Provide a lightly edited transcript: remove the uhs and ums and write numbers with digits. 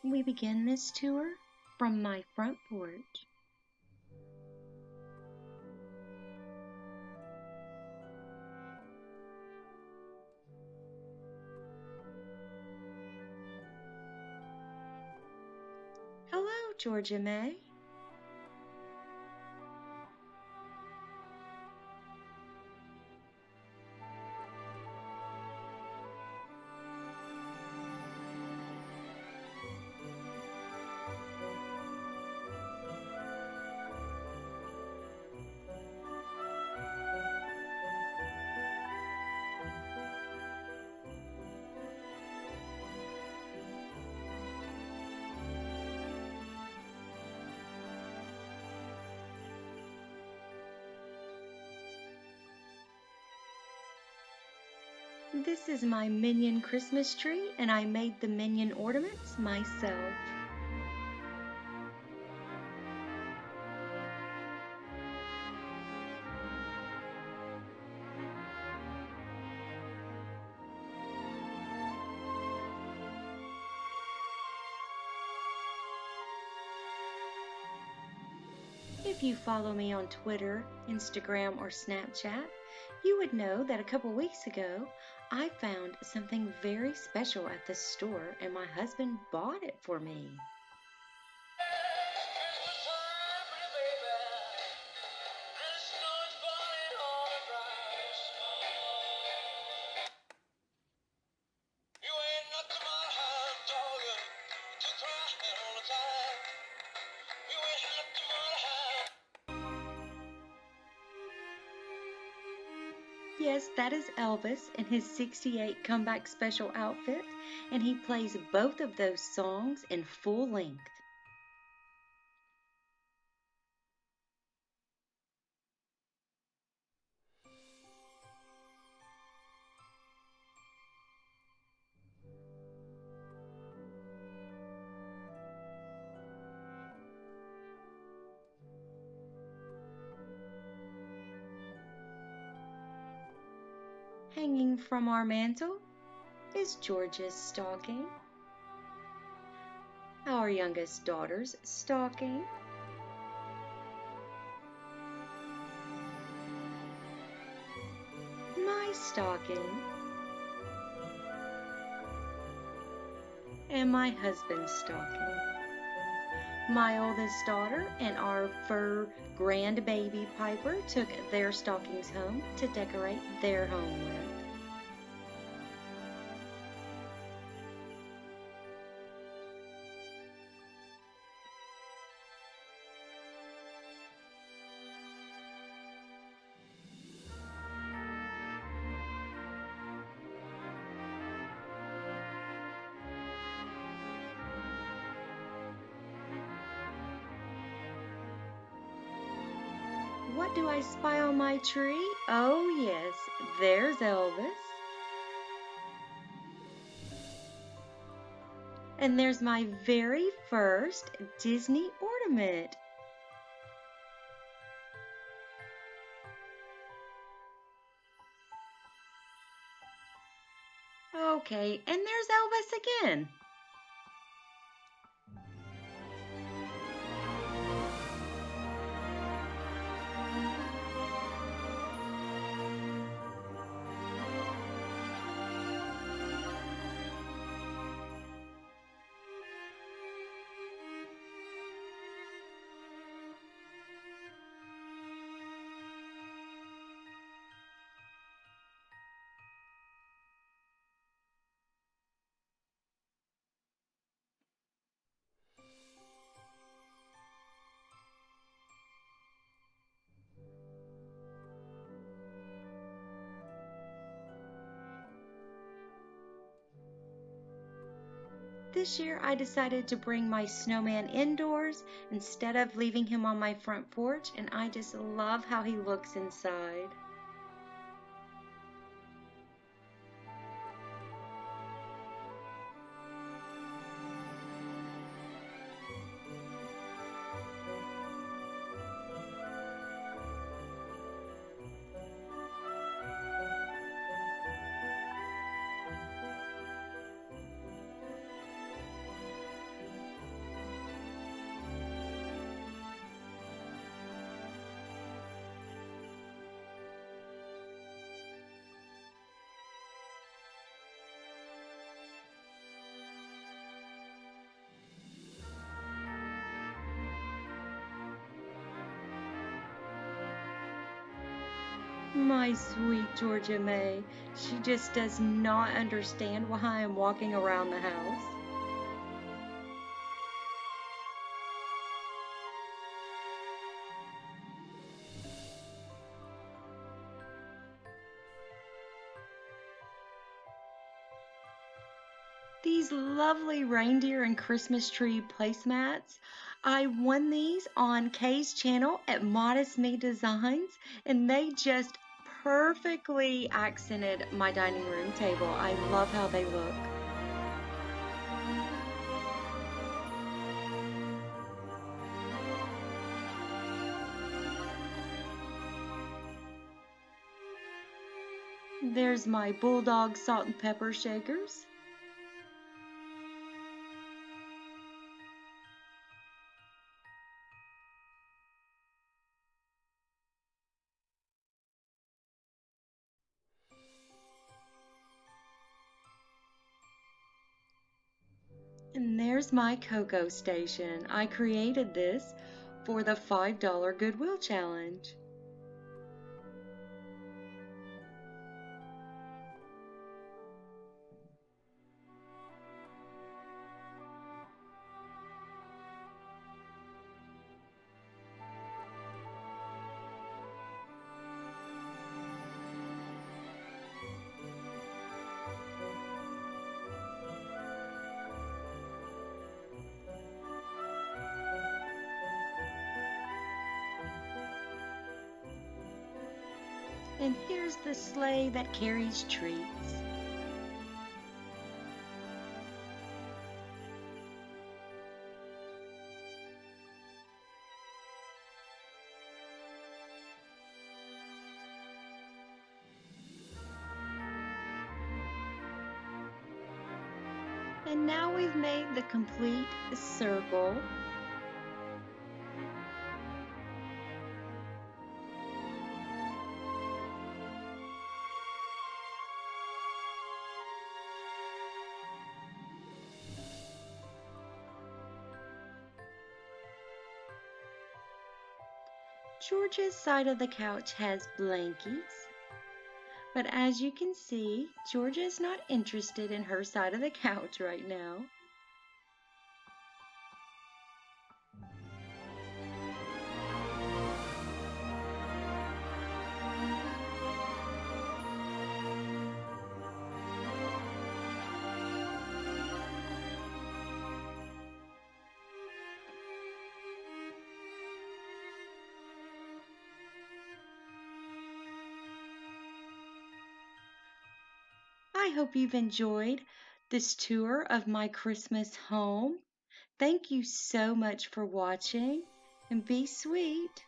We begin this tour from my front porch. Hello, Georgia May. This is my minion Christmas tree, and I made the minion ornaments myself. If you follow me on Twitter, Instagram, or Snapchat, you would know that a couple weeks ago I found something very special at the store and my husband bought it for me. Yes, that is Elvis in his 68 comeback special outfit, and he plays both of those songs in full length. Hanging from our mantel is George's stocking, our youngest daughter's stocking, my stocking, and my husband's stocking. My oldest daughter and our fur grandbaby Piper took their stockings home to decorate their home with. What do I spy on my tree? Oh yes, there's Elvis. And there's my very first Disney ornament. Okay, and there's Elvis again. This year I decided to bring my snowman indoors instead of leaving him on my front porch, and I just love how he looks inside. My sweet Georgia May. She just does not understand why I am walking around the house. These lovely reindeer and Christmas tree placemats. I won these on Kay's channel at Modest Me Designs, and they just perfectly accented my dining room table. I love how they look. There's my bulldog salt and pepper shakers. And there's my cocoa station. I created this for the $5 Goodwill Challenge. And here's the sleigh that carries treats. And now we've made the complete circle. George's side of the couch has blankets, but as you can see, Georgia is not interested in her side of the couch right now. I hope you've enjoyed this tour of my Christmas home. Thank you so much for watching, and be sweet.